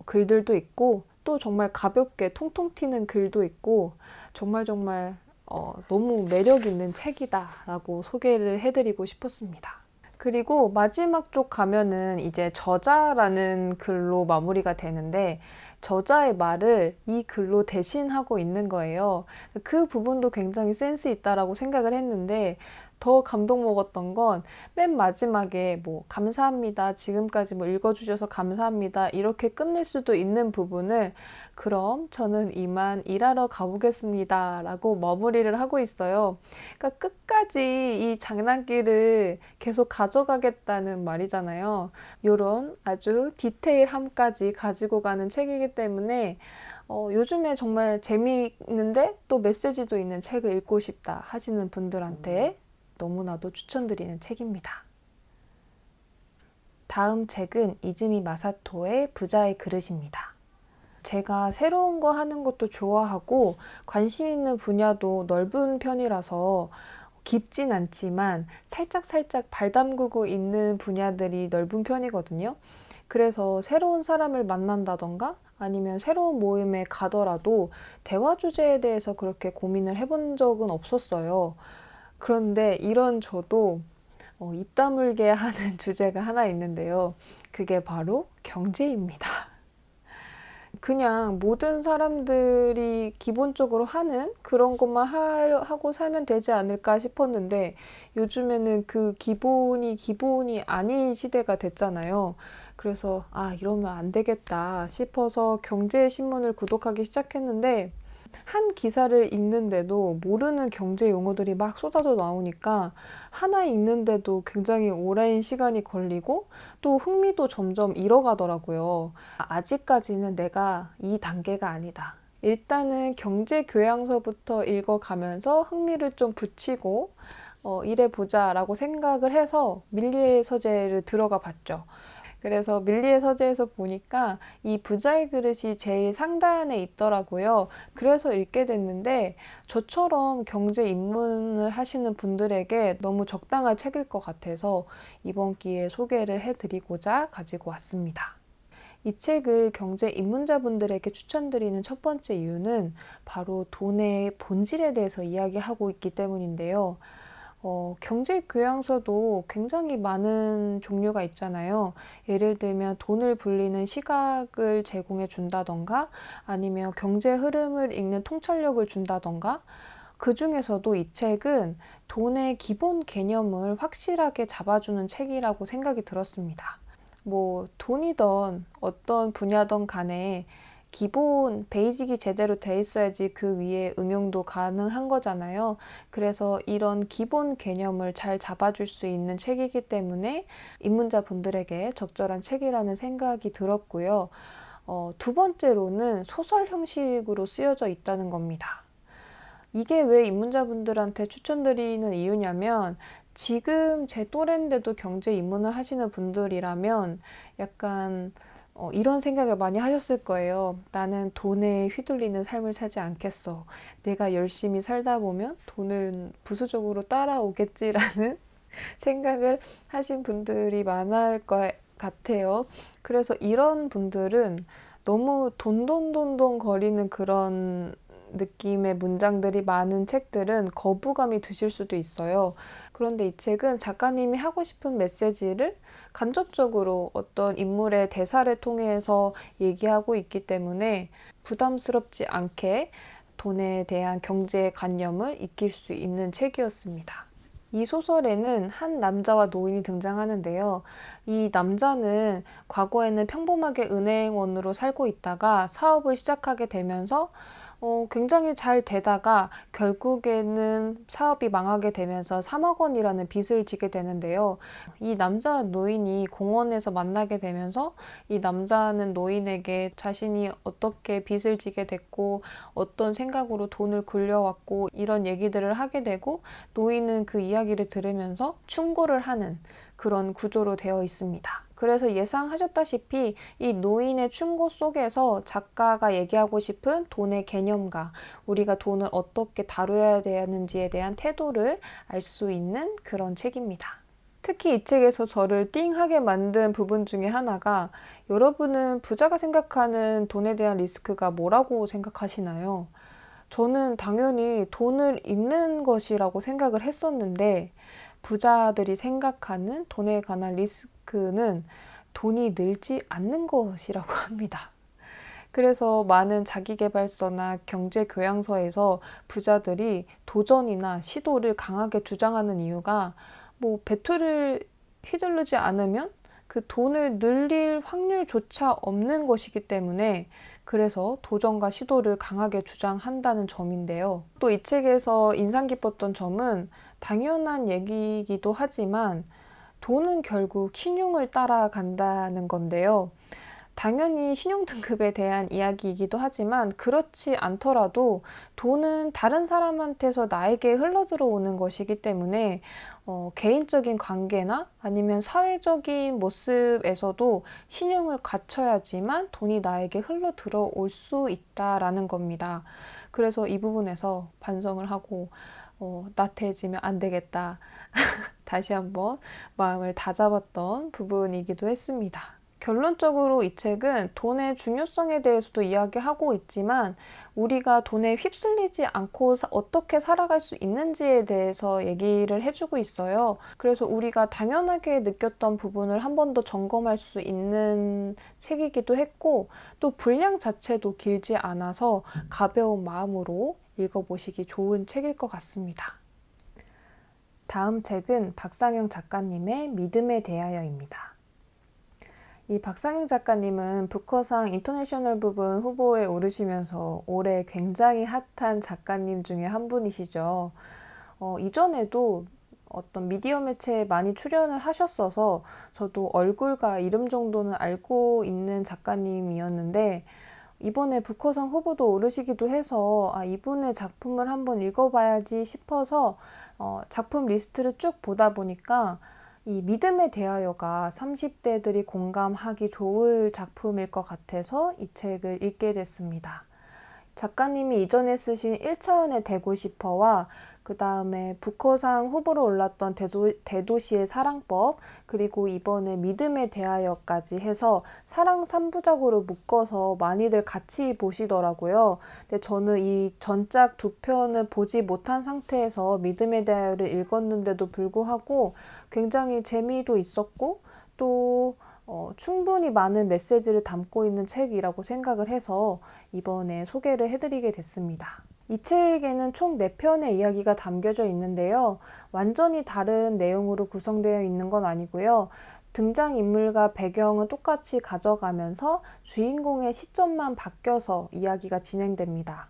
글들도 있고 또 정말 가볍게 통통 튀는 글도 있고 정말 너무 매력 있는 책이다라고 소개를 해드리고 싶었습니다. 그리고 마지막 쪽 가면은 이제 저자라는 글로 마무리가 되는데 저자의 말을 이 글로 대신하고 있는 거예요. 그 부분도 굉장히 센스 있다라고 생각을 했는데 더 감동 먹었던 건 맨 마지막에 뭐 감사합니다. 지금까지 뭐 읽어주셔서 감사합니다. 이렇게 끝낼 수도 있는 부분을 그럼 저는 이만 일하러 가보겠습니다. 라고 마무리를 하고 있어요. 그러니까 끝까지 이 장난기를 계속 가져가겠다는 말이잖아요. 요런 아주 디테일함까지 가지고 가는 책이기 때문에 요즘에 정말 재미있는데 또 메시지도 있는 책을 읽고 싶다 하시는 분들한테 너무나도 추천드리는 책입니다. 다음 책은 이즈미 마사토의 부자의 그릇입니다. 제가 새로운 거 하는 것도 좋아하고 관심 있는 분야도 넓은 편이라서 깊진 않지만 살짝 발 담그고 있는 분야들이 넓은 편이거든요. 그래서 새로운 사람을 만난다던가 아니면 새로운 모임에 가더라도 대화 주제에 대해서 그렇게 고민을 해본 적은 없었어요. 그런데 이런 저도 입 다물게 하는 주제가 하나 있는데요. 그게 바로 경제입니다. 그냥 모든 사람들이 기본적으로 하는 그런 것만 하고 살면 되지 않을까 싶었는데 요즘에는 그 기본이 아닌 시대가 됐잖아요. 그래서 이러면 안 되겠다 싶어서 경제신문을 구독하기 시작했는데 한 기사를 읽는데도 모르는 경제 용어들이 막 쏟아져 나오니까 하나 읽는데도 굉장히 오랜 시간이 걸리고 또 흥미도 점점 잃어가더라고요. 아직까지는 내가 이 단계가 아니다. 일단은 경제 교양서부터 읽어가면서 흥미를 좀 붙이고 이래보자 라고 생각을 해서 밀리의 서재를 들어가 봤죠. 그래서 밀리의 서재에서 보니까 이 부자의 그릇이 제일 상단에 있더라고요. 그래서 읽게 됐는데 저처럼 경제 입문을 하시는 분들에게 너무 적당한 책일 것 같아서 이번 기회에 소개를 해드리고자 가지고 왔습니다. 이 책을 경제 입문자분들에게 추천드리는 첫 번째 이유는 바로 돈의 본질에 대해서 이야기하고 있기 때문인데요. 경제 교양서도 굉장히 많은 종류가 있잖아요. 예를 들면 돈을 불리는 시각을 제공해 준다던가 아니면 경제 흐름을 읽는 통찰력을 준다던가 그 중에서도 이 책은 돈의 기본 개념을 확실하게 잡아주는 책이라고 생각이 들었습니다. 뭐 돈이든 어떤 분야든 간에 기본 베이직이 제대로 돼 있어야지 그 위에 응용도 가능한 거잖아요. 그래서 이런 기본 개념을 잘 잡아줄 수 있는 책이기 때문에 입문자분들에게 적절한 책이라는 생각이 들었고요. 두 번째로는 소설 형식으로 쓰여져 있다는 겁니다. 이게 왜 입문자분들한테 추천드리는 이유냐면 지금 제 또래인데도 경제 입문을 하시는 분들이라면 약간 이런 생각을 많이 하셨을 거예요. 나는 돈에 휘둘리는 삶을 살지 않겠어. 내가 열심히 살다 보면 돈은 부수적으로 따라오겠지라는 생각을 하신 분들이 많을 것 같아요. 그래서 이런 분들은 너무 돈돈돈돈 거리는 그런 느낌의 문장들이 많은 책들은 거부감이 드실 수도 있어요. 그런데 이 책은 작가님이 하고 싶은 메시지를 간접적으로 어떤 인물의 대사를 통해서 얘기하고 있기 때문에 부담스럽지 않게 돈에 대한 경제관념을 익힐 수 있는 책이었습니다. 이 소설에는 한 남자와 노인이 등장하는데요. 이 남자는 과거에는 평범하게 은행원으로 살고 있다가 사업을 시작하게 되면서 굉장히 잘 되다가 결국에는 사업이 망하게 되면서 3억 원이라는 빚을 지게 되는데요. 이 남자 노인이 공원에서 만나게 되면서 이 남자는 노인에게 자신이 어떻게 빚을 지게 됐고 어떤 생각으로 돈을 굴려왔고 이런 얘기들을 하게 되고 노인은 그 이야기를 들으면서 충고를 하는 그런 구조로 되어 있습니다. 그래서 예상하셨다시피 이 노인의 충고 속에서 작가가 얘기하고 싶은 돈의 개념과 우리가 돈을 어떻게 다뤄야 되는지에 대한 태도를 알 수 있는 그런 책입니다. 특히 이 책에서 저를 띵하게 만든 부분 중에 하나가 여러분은 부자가 생각하는 돈에 대한 리스크가 뭐라고 생각하시나요? 저는 당연히 돈을 잃는 것이라고 생각을 했었는데 부자들이 생각하는 돈에 관한 리스크는 돈이 늘지 않는 것이라고 합니다. 그래서 많은 자기계발서나 경제교양서에서 부자들이 도전이나 시도를 강하게 주장하는 이유가 뭐 배틀을 휘두르지 않으면 그 돈을 늘릴 확률조차 없는 것이기 때문에 그래서 도전과 시도를 강하게 주장한다는 점인데요. 또 이 책에서 인상 깊었던 점은 당연한 얘기이기도 하지만 돈은 결국 신용을 따라간다는 건데요. 당연히 신용등급에 대한 이야기이기도 하지만 그렇지 않더라도 돈은 다른 사람한테서 나에게 흘러들어오는 것이기 때문에 개인적인 관계나 아니면 사회적인 모습에서도 신용을 갖춰야지만 돈이 나에게 흘러들어올 수 있다라는 겁니다. 그래서 이 부분에서 반성을 하고 나태해지면 안 되겠다. 다시 한번 마음을 다잡았던 부분이기도 했습니다. 결론적으로 이 책은 돈의 중요성에 대해서도 이야기하고 있지만 우리가 돈에 휩쓸리지 않고 어떻게 살아갈 수 있는지에 대해서 얘기를 해주고 있어요. 그래서 우리가 당연하게 느꼈던 부분을 한 번 더 점검할 수 있는 책이기도 했고 또 분량 자체도 길지 않아서 가벼운 마음으로 읽어보시기 좋은 책일 것 같습니다. 다음 책은 박상영 작가님의 믿음에 대하여입니다. 이 박상영 작가님은 부커상 인터내셔널 부분 후보에 오르시면서 올해 굉장히 핫한 작가님 중에 한 분이시죠. 이전에도 어떤 미디어 매체에 많이 출연을 하셨어서 저도 얼굴과 이름 정도는 알고 있는 작가님이었는데 이번에 부커상 후보도 오르시기도 해서 이분의 작품을 한번 읽어봐야지 싶어서 작품 리스트를 쭉 보다 보니까 이 믿음에 대하여가 30대들이 공감하기 좋을 작품일 것 같아서 이 책을 읽게 됐습니다. 작가님이 이전에 쓰신 1차원의 되고 싶어와 그 다음에 부커상 후보로 올랐던 대도시의 사랑법 그리고 이번에 믿음에 대하여까지 해서 사랑 3부작으로 묶어서 많이들 같이 보시더라고요. 근데 저는 이 전작 두 편을 보지 못한 상태에서 믿음에 대하여를 읽었는데도 불구하고 굉장히 재미도 있었고 또 충분히 많은 메시지를 담고 있는 책이라고 생각을 해서 이번에 소개를 해드리게 됐습니다. 이 책에는 총 4편의 이야기가 담겨져 있는데요. 완전히 다른 내용으로 구성되어 있는 건 아니고요. 등장인물과 배경은 똑같이 가져가면서 주인공의 시점만 바뀌어서 이야기가 진행됩니다.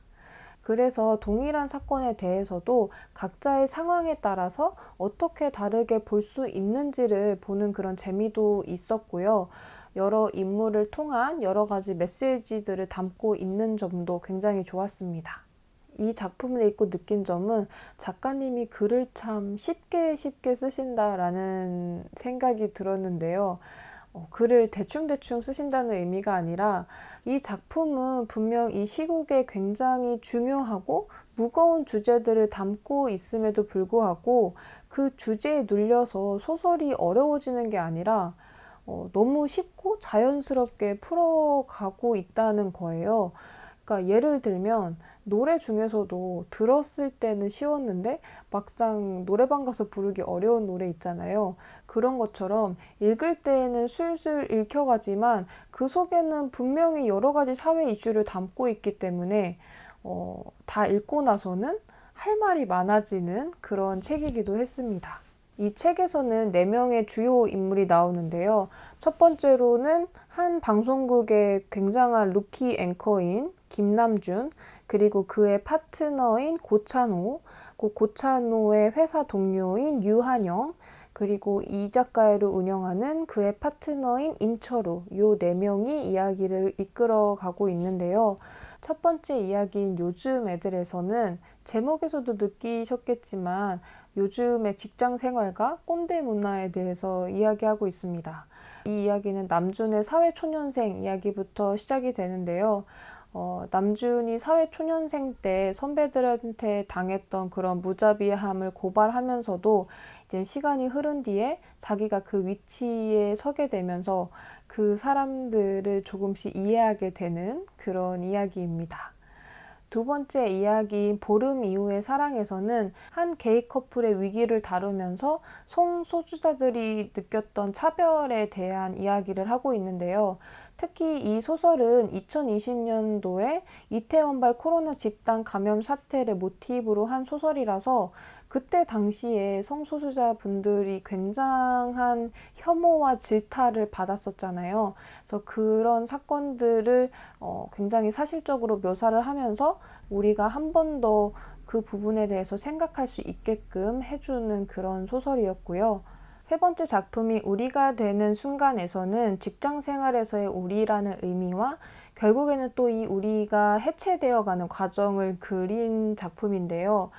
그래서 동일한 사건에 대해서도 각자의 상황에 따라서 어떻게 다르게 볼 수 있는지를 보는 그런 재미도 있었고요. 여러 인물을 통한 여러 가지 메시지들을 담고 있는 점도 굉장히 좋았습니다. 이 작품을 읽고 느낀 점은 작가님이 글을 참 쉽게 쓰신다라는 생각이 들었는데요. 글을 대충대충 쓰신다는 의미가 아니라 이 작품은 분명 이 시국에 굉장히 중요하고 무거운 주제들을 담고 있음에도 불구하고 그 주제에 눌려서 소설이 어려워지는 게 아니라 너무 쉽고 자연스럽게 풀어가고 있다는 거예요. 그러니까 예를 들면 노래 중에서도 들었을 때는 쉬웠는데 막상 노래방 가서 부르기 어려운 노래 있잖아요. 그런 것처럼 읽을 때에는 술술 읽혀가지만 그 속에는 분명히 여러 가지 사회 이슈를 담고 있기 때문에 다 읽고 나서는 할 말이 많아지는 그런 책이기도 했습니다. 이 책에서는 4명의 주요 인물이 나오는데요. 첫 번째로는 한 방송국의 굉장한 루키 앵커인 김남준, 그리고 그의 파트너인 고찬호, 그 고찬호의 회사 동료인 유한영, 그리고 이 작가를 운영하는 그의 파트너인 임철우, 요 4명이 이야기를 이끌어가고 있는데요. 첫 번째 이야기인 요즘 애들에서는 제목에서도 느끼셨겠지만 요즘의 직장 생활과 꼰대 문화에 대해서 이야기하고 있습니다. 이 이야기는 남준의 사회초년생 이야기부터 시작이 되는데요. 남준이 사회초년생 때 선배들한테 당했던 그런 무자비함을 고발하면서도 이제 시간이 흐른 뒤에 자기가 그 위치에 서게 되면서 그 사람들을 조금씩 이해하게 되는 그런 이야기입니다. 두 번째 이야기인 보름 이후의 사랑에서는 한 게이 커플의 위기를 다루면서 성소수자들이 느꼈던 차별에 대한 이야기를 하고 있는데요. 특히 이 소설은 2020년도에 이태원발 코로나 집단 감염 사태를 모티브로 한 소설이라서 그때 당시에 성소수자 분들이 굉장한 혐오와 질타를 받았었잖아요. 그래서 그런 사건들을 굉장히 사실적으로 묘사를 하면서 우리가 한 번 더 그 부분에 대해서 생각할 수 있게끔 해주는 그런 소설이었고요. 세 번째 작품이 우리가 되는 순간에서는 직장 생활에서의 우리라는 의미와 결국에는 또 이 우리가 해체되어가는 과정을 그린 작품인데요.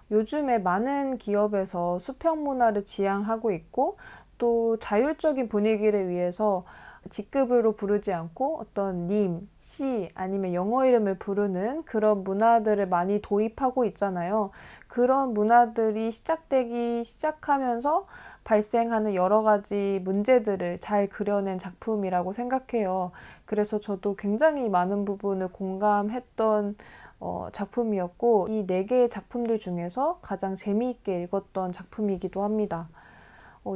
요즘에 많은 기업에서 수평 문화를 지향하고 있고 또 자율적인 분위기를 위해서 직급으로 부르지 않고 어떤 님, 씨 아니면 영어 이름을 부르는 그런 문화들을 많이 도입하고 있잖아요. 그런 문화들이 시작되기 시작하면서 발생하는 여러 가지 문제들을 잘 그려낸 작품이라고 생각해요. 그래서 저도 굉장히 많은 부분을 공감했던 작품이었고 이 4개의 작품들 중에서 가장 재미있게 읽었던 작품이기도 합니다.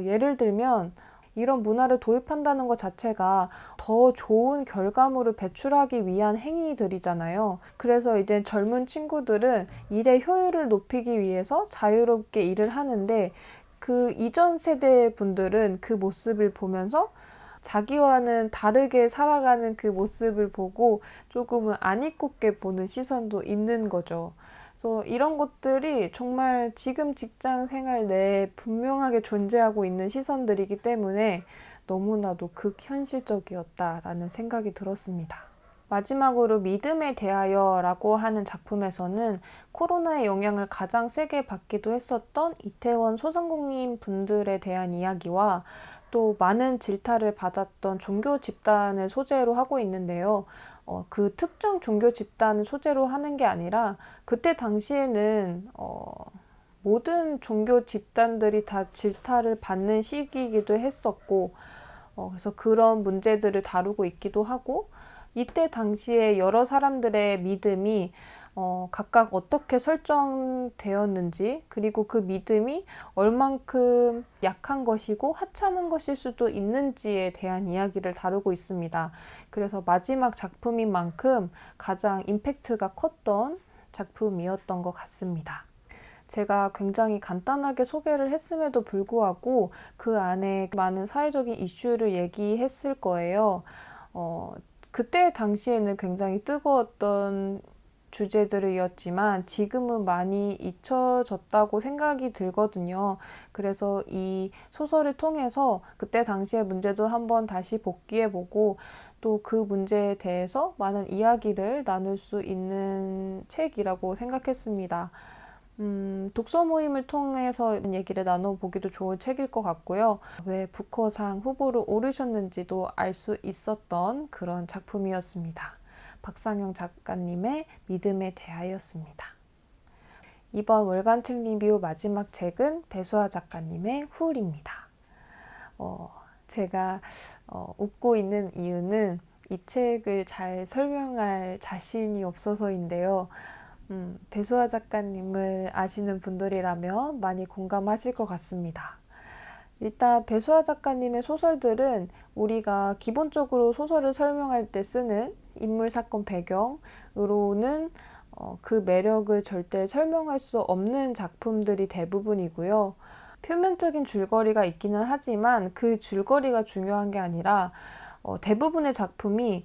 예를 들면 이런 문화를 도입한다는 것 자체가 더 좋은 결과물을 배출하기 위한 행위들이잖아요. 그래서 이제 젊은 친구들은 일의 효율을 높이기 위해서 자유롭게 일을 하는데 그 이전 세대 분들은 그 모습을 보면서 자기와는 다르게 살아가는 그 모습을 보고 조금은 안 이롭게 보는 시선도 있는 거죠. 그래서 이런 것들이 정말 지금 직장 생활 내에 분명하게 존재하고 있는 시선들이기 때문에 너무나도 극현실적이었다라는 생각이 들었습니다. 마지막으로 믿음에 대하여라고 하는 작품에서는 코로나의 영향을 가장 세게 받기도 했었던 이태원 소상공인 분들에 대한 이야기와 또 많은 질타를 받았던 종교 집단을 소재로 하고 있는데요. 그 특정 종교 집단을 소재로 하는 게 아니라 그때 당시에는 모든 종교 집단들이 다 질타를 받는 시기이기도 했었고 그래서 그런 문제들을 다루고 있기도 하고 이때 당시에 여러 사람들의 믿음이 각각 어떻게 설정되었는지 그리고 그 믿음이 얼만큼 약한 것이고 하찮은 것일 수도 있는지에 대한 이야기를 다루고 있습니다. 그래서 마지막 작품인 만큼 가장 임팩트가 컸던 작품이었던 것 같습니다. 제가 굉장히 간단하게 소개를 했음에도 불구하고 그 안에 많은 사회적인 이슈를 얘기했을 거예요. 그때 당시에는 굉장히 뜨거웠던 주제들이었지만 지금은 많이 잊혀졌다고 생각이 들거든요. 그래서 이 소설을 통해서 그때 당시의 문제도 한번 다시 복기해보고 또 그 문제에 대해서 많은 이야기를 나눌 수 있는 책이라고 생각했습니다. 독서 모임을 통해서 얘기를 나눠보기도 좋은 책일 것 같고요. 왜 부커상 후보로 오르셨는지도 알 수 있었던 그런 작품이었습니다. 박상영 작가님의 믿음에 대하여였습니다. 이번 월간 책 리뷰 마지막 책은 배수아 작가님의 훌입니다. 제가 웃고 있는 이유는 이 책을 잘 설명할 자신이 없어서인데요. 배수아 작가님을 아시는 분들이라면 많이 공감하실 것 같습니다. 일단 배수아 작가님의 소설들은 우리가 기본적으로 소설을 설명할 때 쓰는 인물, 사건, 배경으로는 그 매력을 절대 설명할 수 없는 작품들이 대부분이고요. 표면적인 줄거리가 있기는 하지만 그 줄거리가 중요한 게 아니라 대부분의 작품이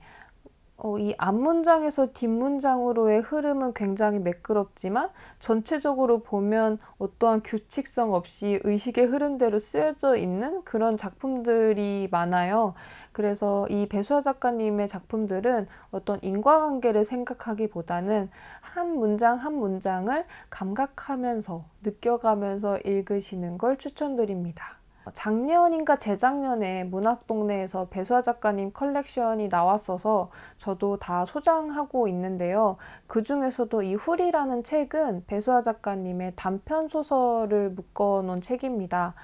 이 앞문장에서 뒷문장으로의 흐름은 굉장히 매끄럽지만 전체적으로 보면 어떠한 규칙성 없이 의식의 흐름대로 쓰여져 있는 그런 작품들이 많아요. 그래서 이 배수아 작가님의 작품들은 어떤 인과관계를 생각하기보다는 한 문장 한 문장을 감각하면서 느껴가면서 읽으시는 걸 추천드립니다. 작년인가 재작년에 문학동네에서 배수아 작가님 컬렉션이 나왔어서 저도 다 소장하고 있는데요. 그 중에서도 이 훌이라는 책은 배수아 작가님의 단편 소설을 묶어놓은 책입니다.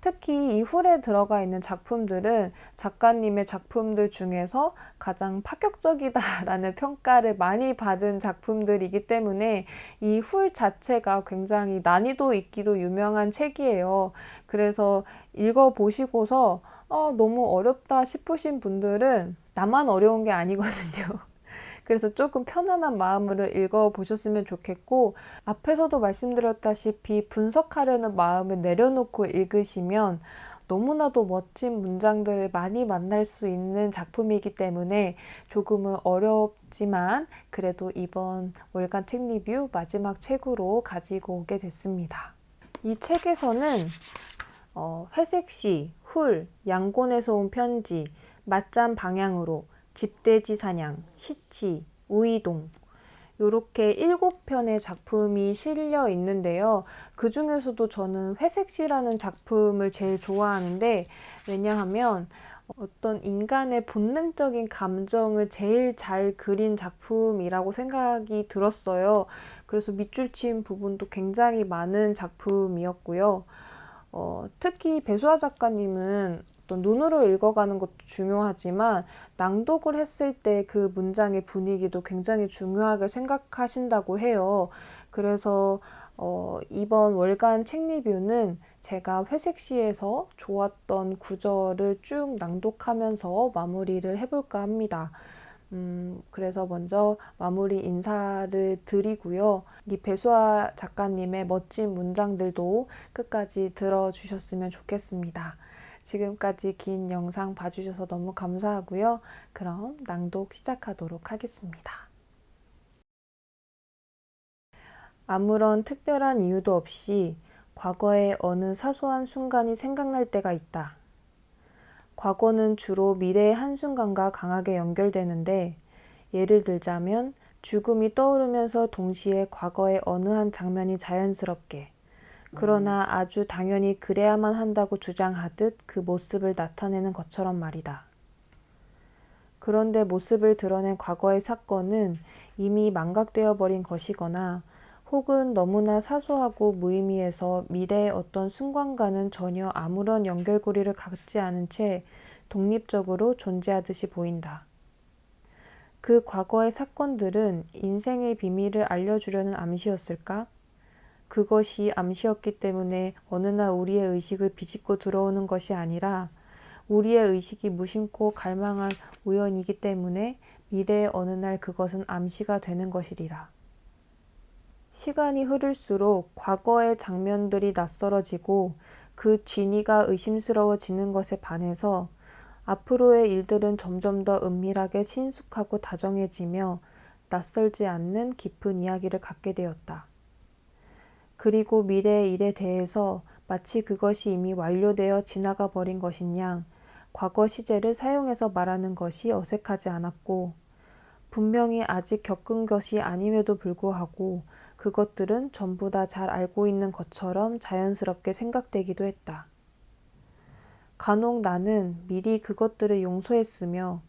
특히 이 훌에 들어가 있는 작품들은 작가님의 작품들 중에서 가장 파격적이다라는 평가를 많이 받은 작품들이기 때문에 이 훌 자체가 굉장히 난이도 있기로 유명한 책이에요. 그래서 읽어보시고서 너무 어렵다 싶으신 분들은 나만 어려운 게 아니거든요. 그래서 조금 편안한 마음으로 읽어보셨으면 좋겠고, 앞에서도 말씀드렸다시피 분석하려는 마음을 내려놓고 읽으시면 너무나도 멋진 문장들을 많이 만날 수 있는 작품이기 때문에 조금은 어렵지만 그래도 이번 월간 책 리뷰 마지막 책으로 가지고 오게 됐습니다. 이 책에서는 회색시, 훌, 양곤에서 온 편지, 맞잠 방향으로, 집돼지 사냥, 시치, 우이동 요렇게 7편의 작품이 실려 있는데요. 그 중에서도 저는 회색시라는 작품을 제일 좋아하는데 왜냐하면 어떤 인간의 본능적인 감정을 제일 잘 그린 작품이라고 생각이 들었어요. 그래서 밑줄 치인 부분도 굉장히 많은 작품이었고요. 특히 배수아 작가님은 어떤 눈으로 읽어가는 것도 중요하지만 낭독을 했을 때 그 문장의 분위기도 굉장히 중요하게 생각하신다고 해요. 그래서 이번 월간 책 리뷰는 제가 회색시에서 좋았던 구절을 쭉 낭독하면서 마무리를 해볼까 합니다. 그래서 먼저 마무리 인사를 드리고요. 이 배수아 작가님의 멋진 문장들도 끝까지 들어주셨으면 좋겠습니다. 지금까지 긴 영상 봐주셔서 너무 감사하고요. 그럼 낭독 시작하도록 하겠습니다. 아무런 특별한 이유도 없이 과거의 어느 사소한 순간이 생각날 때가 있다. 과거는 주로 미래의 한순간과 강하게 연결되는데 예를 들자면 죽음이 떠오르면서 동시에 과거의 어느 한 장면이 자연스럽게 그러나 아주 당연히 그래야만 한다고 주장하듯 그 모습을 나타내는 것처럼 말이다. 그런데 모습을 드러낸 과거의 사건은 이미 망각되어 버린 것이거나 혹은 너무나 사소하고 무의미해서 미래의 어떤 순간과는 전혀 아무런 연결고리를 갖지 않은 채 독립적으로 존재하듯이 보인다. 그 과거의 사건들은 인생의 비밀을 알려주려는 암시였을까? 그것이 암시였기 때문에 어느 날 우리의 의식을 비집고 들어오는 것이 아니라 우리의 의식이 무심코 갈망한 우연이기 때문에 미래의 어느 날 그것은 암시가 되는 것이리라. 시간이 흐를수록 과거의 장면들이 낯설어지고 그 진위가 의심스러워지는 것에 반해서 앞으로의 일들은 점점 더 은밀하게 친숙하고 다정해지며 낯설지 않는 깊은 이야기를 갖게 되었다. 그리고 미래의 일에 대해서 마치 그것이 이미 완료되어 지나가 버린 것인 양 과거 시제를 사용해서 말하는 것이 어색하지 않았고, 분명히 아직 겪은 것이 아님에도 불구하고 그것들은 전부 다 잘 알고 있는 것처럼 자연스럽게 생각되기도 했다. 간혹 나는 미리 그것들을 용서했으며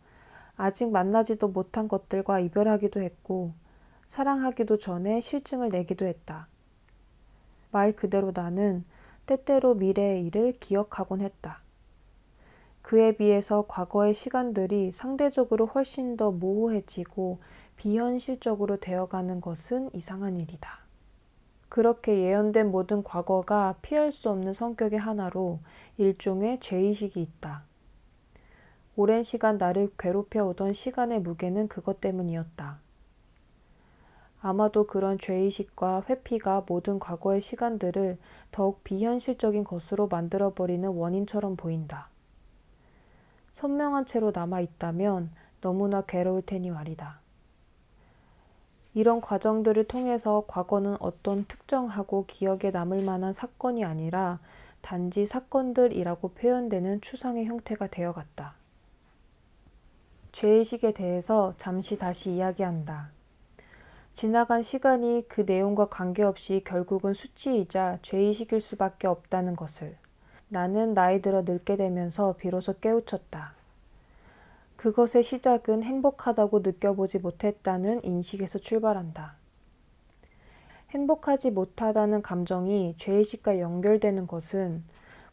아직 만나지도 못한 것들과 이별하기도 했고 사랑하기도 전에 실증을 내기도 했다. 말 그대로 나는 때때로 미래의 일을 기억하곤 했다. 그에 비해서 과거의 시간들이 상대적으로 훨씬 더 모호해지고 비현실적으로 되어가는 것은 이상한 일이다. 그렇게 예언된 모든 과거가 피할 수 없는 성격의 하나로 일종의 죄의식이 있다. 오랜 시간 나를 괴롭혀 오던 시간의 무게는 그것 때문이었다. 아마도 그런 죄의식과 회피가 모든 과거의 시간들을 더욱 비현실적인 것으로 만들어버리는 원인처럼 보인다. 선명한 채로 남아있다면 너무나 괴로울 테니 말이다. 이런 과정들을 통해서 과거는 어떤 특정하고 기억에 남을 만한 사건이 아니라 단지 사건들이라고 표현되는 추상의 형태가 되어갔다. 죄의식에 대해서 잠시 다시 이야기한다. 지나간 시간이 그 내용과 관계없이 결국은 수치이자 죄의식일 수밖에 없다는 것을 나는 나이 들어 늙게 되면서 비로소 깨우쳤다. 그것의 시작은 행복하다고 느껴보지 못했다는 인식에서 출발한다. 행복하지 못하다는 감정이 죄의식과 연결되는 것은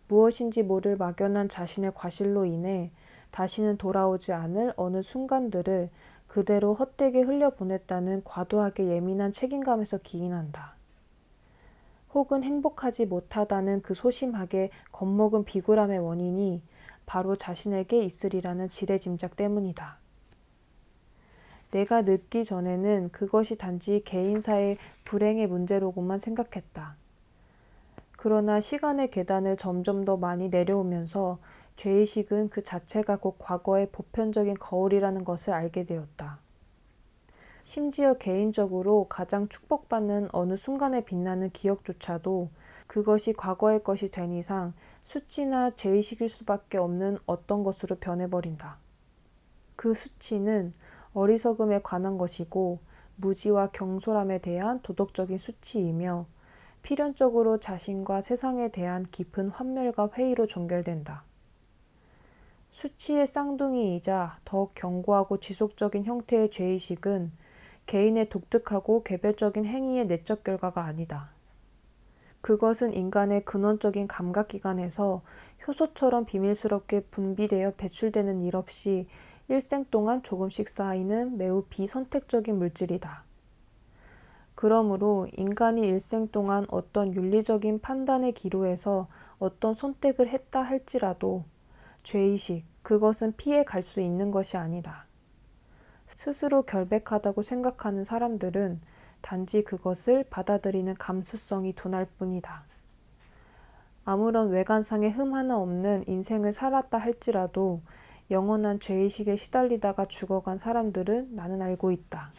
무엇인지 모를 막연한 자신의 과실로 인해 다시는 돌아오지 않을 어느 순간들을 그대로 헛되게 흘려보냈다는 과도하게 예민한 책임감에서 기인한다. 혹은 행복하지 못하다는 그 소심하게 겁먹은 비굴함의 원인이 바로 자신에게 있으리라는 지레짐작 때문이다. 내가 늙기 전에는 그것이 단지 개인사의 불행의 문제로고만 생각했다. 그러나 시간의 계단을 점점 더 많이 내려오면서 죄의식은 그 자체가 곧 과거의 보편적인 거울이라는 것을 알게 되었다. 심지어 개인적으로 가장 축복받는 어느 순간에 빛나는 기억조차도 그것이 과거의 것이 된 이상 수치나 죄의식일 수밖에 없는 어떤 것으로 변해버린다. 그 수치는 어리석음에 관한 것이고 무지와 경솔함에 대한 도덕적인 수치이며 필연적으로 자신과 세상에 대한 깊은 환멸과 회의로 종결된다. 수치의 쌍둥이이자 더욱 견고하고 지속적인 형태의 죄의식은 개인의 독특하고 개별적인 행위의 내적 결과가 아니다. 그것은 인간의 근원적인 감각기관에서 효소처럼 비밀스럽게 분비되어 배출되는 일 없이 일생 동안 조금씩 쌓이는 매우 비선택적인 물질이다. 그러므로 인간이 일생 동안 어떤 윤리적인 판단의 기로에서 어떤 선택을 했다 할지라도 죄의식, 그것은 피해 갈 수 있는 것이 아니다. 스스로 결백하다고 생각하는 사람들은 단지 그것을 받아들이는 감수성이 둔할 뿐이다. 아무런 외관상의 흠 하나 없는 인생을 살았다 할지라도 영원한 죄의식에 시달리다가 죽어간 사람들은 나는 알고 있다.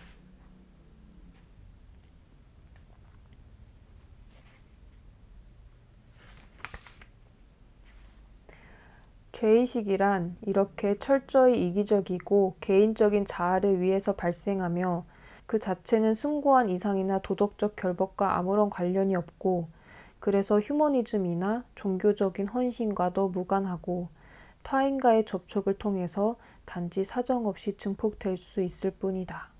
죄의식이란 이렇게 철저히 이기적이고 개인적인 자아를 위해서 발생하며 그 자체는 숭고한 이상이나 도덕적 결박과 아무런 관련이 없고 그래서 휴머니즘이나 종교적인 헌신과도 무관하고 타인과의 접촉을 통해서 단지 사정없이 증폭될 수 있을 뿐이다.